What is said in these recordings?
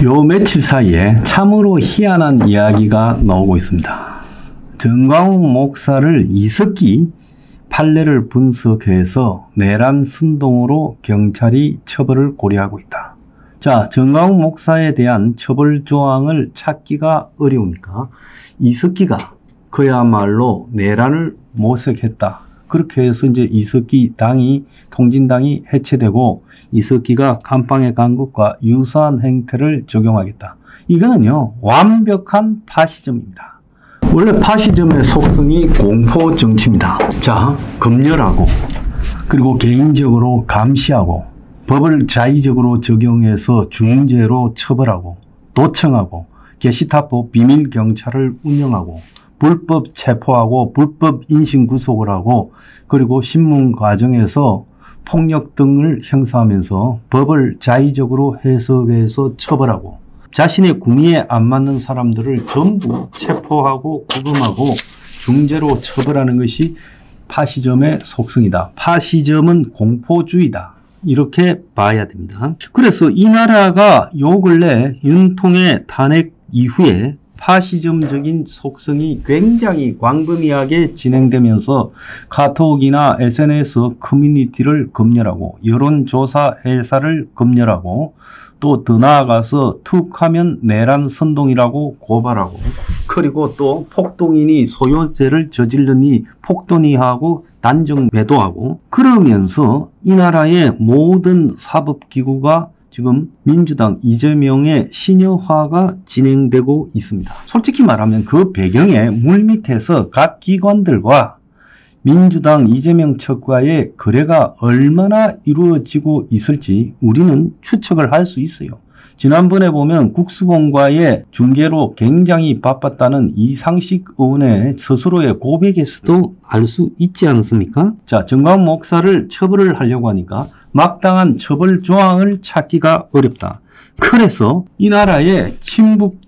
요 며칠 사이에 참으로 희한한 이야기가 나오고 있습니다. 정광훈 목사를 이석기 판례를 분석해서 내란 선동으로 경찰이 처벌을 고려하고 있다. 자, 정광훈 목사에 대한 처벌 조항을 찾기가 어려우니까 이석기가 그야말로 내란을 모색했다. 그렇게 해서 이제 이석기 당이, 통진당이 해체되고 이석기가 감방에 간 것과 유사한 행태를 적용하겠다. 이거는요, 완벽한 파시즘입니다. 원래 파시즘의 속성이 공포 정치입니다. 자, 검열하고, 그리고 개인적으로 감시하고, 법을 자의적으로 적용해서 중죄로 처벌하고, 도청하고, 게시타포 비밀 경찰을 운영하고, 불법 체포하고 불법 인신 구속을 하고, 그리고 신문 과정에서 폭력 등을 형사하면서 법을 자의적으로 해석해서 처벌하고, 자신의 구미에 안 맞는 사람들을 전부 체포하고 구금하고 중죄로 처벌하는 것이 파시즘의 속성이다. 파시즘은 공포주의다. 이렇게 봐야 됩니다. 그래서 이 나라가 요 근래 윤통의 탄핵 이후에 파시즘적인 속성이 굉장히 광범위하게 진행되면서 카톡이나 SNS 커뮤니티를 검열하고 여론조사 회사를 검열하고 또 더 나아가서 툭하면 내란 선동이라고 고발하고, 그리고 또 폭동인이 소요죄를 저질르니 폭동이하고 단정 매도하고, 그러면서 이 나라의 모든 사법기구가 지금 민주당 이재명의 신여화가 진행되고 있습니다. 솔직히 말하면 그 배경에 물밑에서 각 기관들과 민주당 이재명 측과의 거래가 얼마나 이루어지고 있을지 우리는 추측을 할 수 있어요. 지난번에 보면 국수본과의 중개로 굉장히 바빴다는 이상식 의원의 스스로의 고백에서도 알 수 있지 않습니까? 자, 정광훈 목사를 처벌을 하려고 하니까 막당한 처벌 조항을 찾기가 어렵다. 그래서 이 나라의 친북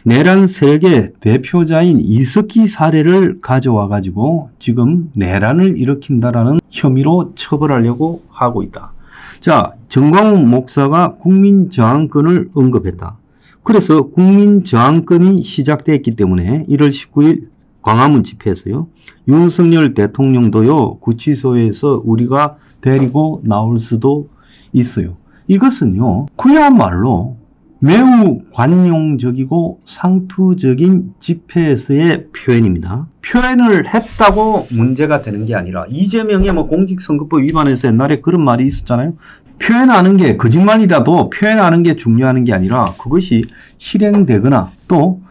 내란 세력의 대표자인 이석기 사례를 가져와 가지고 지금 내란을 일으킨다라는 혐의로 처벌하려고 하고 있다. 자, 정광훈 목사가 국민저항권을 언급했다. 그래서 국민저항권이 시작됐기 때문에 1월 19일 광화문 집회에서요, 윤석열 대통령도요, 구치소에서 우리가 데리고 나올 수도 있어요. 이것은요, 그야말로 매우 관용적이고 상투적인 집회에서의 표현입니다. 표현을 했다고 문제가 되는 게 아니라, 이재명의 공직선거법 위반에서 옛날에 그런 말이 있었잖아요. 표현하는 게 거짓말이라도 표현하는 게 중요한 게 아니라 그것이 실행되거나 또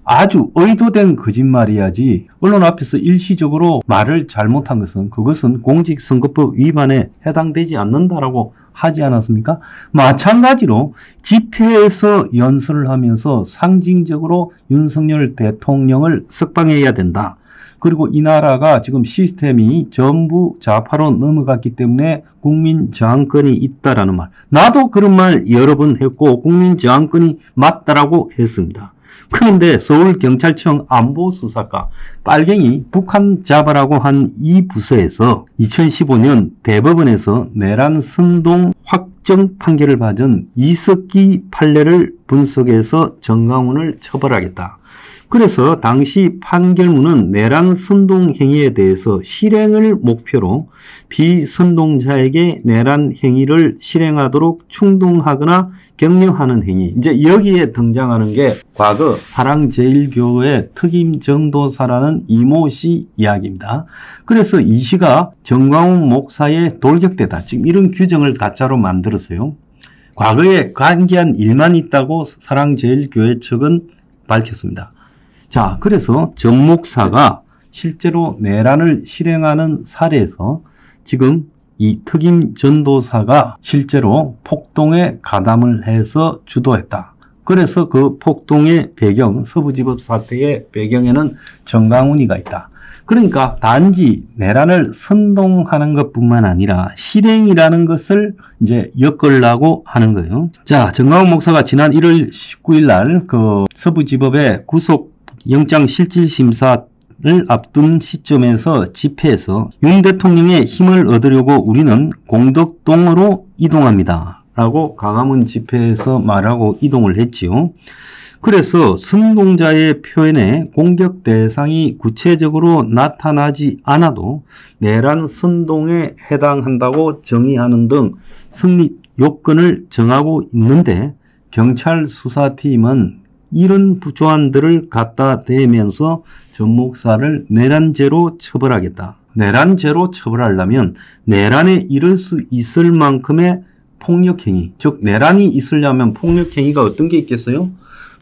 아주 의도된 거짓말이야지, 언론 앞에서 일시적으로 말을 잘못한 것은 그것은 공직선거법 위반에 해당되지 않는다라고 하지 않았습니까? 마찬가지로 집회에서 연설을 하면서 상징적으로 윤석열 대통령을 석방해야 된다. 그리고 이 나라가 지금 시스템이 전부 좌파로 넘어갔기 때문에 국민저항권이 있다라는 말. 나도 그런 말 여러 번 했고 국민저항권이 맞다라고 했습니다. 그런데 서울경찰청 안보수사과 빨갱이 북한 잡아라고 한 이 부서에서 2015년 대법원에서 내란 선동 확정 판결을 받은 이석기 판례를 분석해서 정광훈을 처벌하겠다. 그래서 당시 판결문은 내란 선동 행위에 대해서 실행을 목표로 비선동자에게 내란 행위를 실행하도록 충동하거나 격려하는 행위. 이제 여기에 등장하는 게 과거 사랑제일교회 특임 전도사라는 이모 씨 이야기입니다. 그래서 이 시가 정광훈 목사의 돌격대다. 지금 이런 규정을 가짜로 만들었어요. 과거에 관계한 일만 있다고 사랑제일교회 측은 밝혔습니다. 자, 그래서 전 목사가 실제로 내란을 실행하는 사례에서 지금 이 특임 전도사가 실제로 폭동에 가담을 해서 주도했다. 그래서 그 폭동의 배경, 서부지법 사태의 배경에는 정광훈이가 있다. 그러니까 단지 내란을 선동하는 것뿐만 아니라 실행이라는 것을 이제 엮으려고 하는 거예요. 자, 정광훈 목사가 지난 1월 19일 날 그 서부지법의 구속 영장실질심사를 앞둔 시점에서 집회에서 윤 대통령의 힘을 얻으려고 우리는 공덕동으로 이동합니다 라고 광화문 집회에서 말하고 이동을 했지요. 그래서 선동자의 표현에 공격 대상이 구체적으로 나타나지 않아도 내란 선동에 해당한다고 정의하는 등 성립 요건을 정하고 있는데 경찰 수사팀은 이런 조안들을 갖다 대면서 전 목사를 내란죄로 처벌하겠다. 내란죄로 처벌하려면 내란에 이를 수 있을 만큼의 폭력행위, 즉 내란이 있으려면 폭력행위가 어떤 게 있겠어요?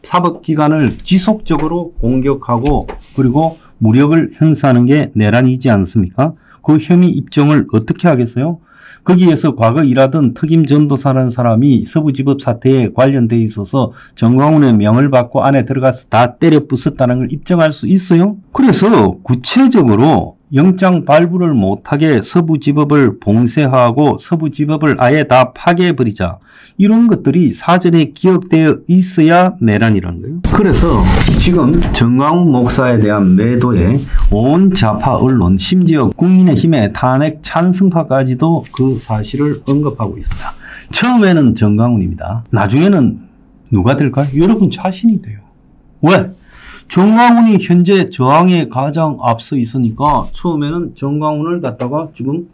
사법기관을 지속적으로 공격하고 그리고 무력을 행사하는 게 내란이지 않습니까? 그 혐의 입증을 어떻게 하겠어요? 거기에서 과거 일하던 특임 전도사라는 사람이 서부지법 사태에 관련돼 있어서 정광훈의 명을 받고 안에 들어가서 다 때려 부쉈다는 걸 입증할 수 있어요? 그래서 구체적으로 영장 발부를 못하게 서부지법을 봉쇄하고 서부지법을 아예 다 파괴해버리자. 이런 것들이 사전에 기억되어 있어야 내란이라는 거예요. 그래서 지금 정광훈 목사에 대한 매도에 온 좌파 언론, 심지어 국민의힘의 탄핵 찬성파까지도 그 사실을 언급하고 있습니다. 처음에는 정광훈입니다. 나중에는 누가 될까요? 여러분 자신이 돼요. 왜? 정광훈이 현재 저항에 가장 앞서 있으니까 처음에는 정광훈을 갖다가 지금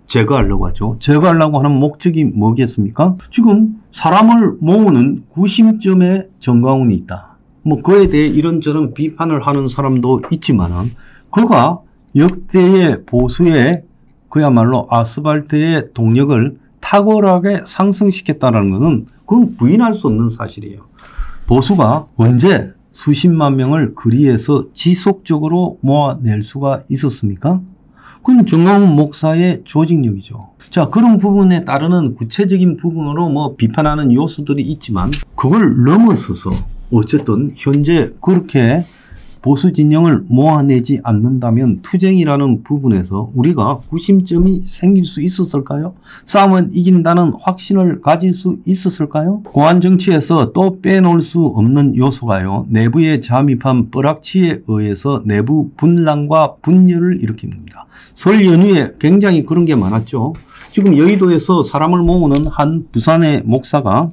제거하려고 하죠. 제거하려고 하는 목적이 뭐겠습니까? 지금 사람을 모으는 구심점에 정광훈이 있다. 뭐 그에 대해 이런저런 비판을 하는 사람도 있지만은 그가 역대의 보수의 그야말로 아스팔트의 동력을 탁월하게 상승시켰다는 것은 그건 부인할 수 없는 사실이에요. 보수가 언제 수십만 명을 거리에서 지속적으로 모아낼 수가 있었습니까? 그건 정광훈 목사의 조직력이죠. 자, 그런 부분에 따르는 구체적인 부분으로 뭐 비판하는 요소들이 있지만 그걸 넘어서서 어쨌든 현재 그렇게 보수 진영을 모아내지 않는다면 투쟁이라는 부분에서 우리가 구심점이 생길 수 있었을까요? 싸움은 이긴다는 확신을 가질 수 있었을까요? 공안 정치에서 또 빼놓을 수 없는 요소가요. 내부에 잠입한 뻘악치에 의해서 내부 분란과 분열을 일으킵니다. 설 연휴에 굉장히 그런 게 많았죠. 지금 여의도에서 사람을 모으는 한 부산의 목사가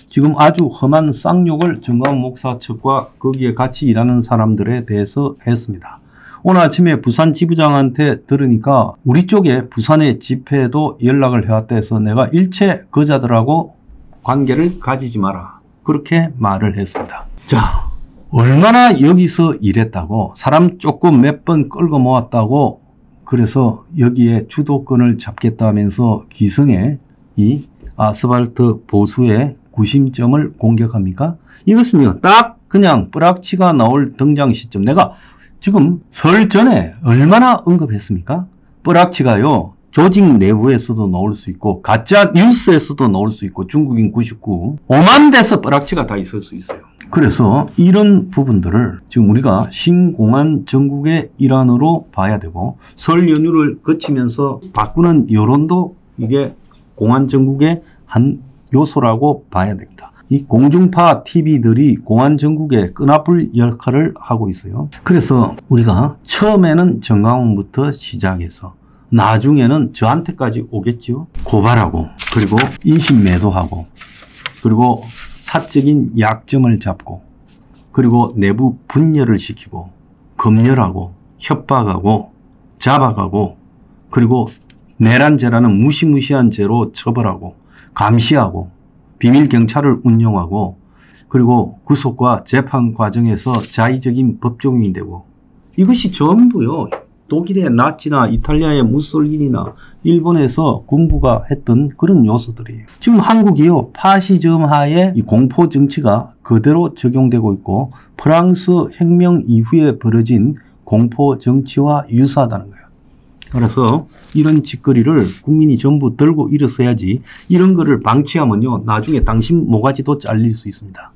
지금 아주 험한 쌍욕을 정광훈 목사 측과 거기에 같이 일하는 사람들에 대해서 했습니다. 오늘 아침에 부산 지부장한테 들으니까 우리 쪽에 부산의 집회에도 연락을 해왔다 해서 내가 일체 그자들하고 관계를 가지지 마라. 그렇게 말을 했습니다. 자, 얼마나 여기서 일했다고 사람 조금 몇 번 끌고 모았다고 그래서 여기에 주도권을 잡겠다면서 기성의 이 아스팔트 보수의 구심점을 공격합니까? 이것은요, 딱 그냥 뿌락치가 나올 등장 시점. 내가 지금 설 전에 얼마나 언급했습니까? 뿌락치가요, 조직 내부에서도 나올 수 있고, 가짜 뉴스에서도 나올 수 있고, 중국인 99, 5만 대서 뿌락치가 다 있을 수 있어요. 그래서 이런 부분들을 지금 우리가 신공안 정국의 일환으로 봐야 되고, 설 연휴를 거치면서 바꾸는 여론도 이게 공안 정국의 한 요소라고 봐야 됩니다. 이 공중파 TV들이 공안 정국의 끈아풀 역할을 하고 있어요. 그래서 우리가 처음에는 정광훈부터 시작해서 나중에는 저한테까지 오겠죠. 고발하고 그리고 인신매도하고 그리고 사적인 약점을 잡고 그리고 내부 분열을 시키고 검열하고 협박하고 잡아가고 그리고 내란죄라는 무시무시한 죄로 처벌하고 감시하고 비밀경찰을 운영하고 그리고 구속과 재판 과정에서 자의적인 법조인이 되고 이것이 전부요. 독일의 나치나 이탈리아의 무솔리니나 일본에서 군부가 했던 그런 요소들이에요. 지금 한국이요. 파시즘 하에 이 공포 정치가 그대로 적용되고 있고 프랑스 혁명 이후에 벌어진 공포 정치와 유사하다는 거예요. 그래서 이런 짓거리를 국민이 전부 들고 일어서야지 이런 거를 방치하면요. 나중에 당신 모가지도 잘릴 수 있습니다.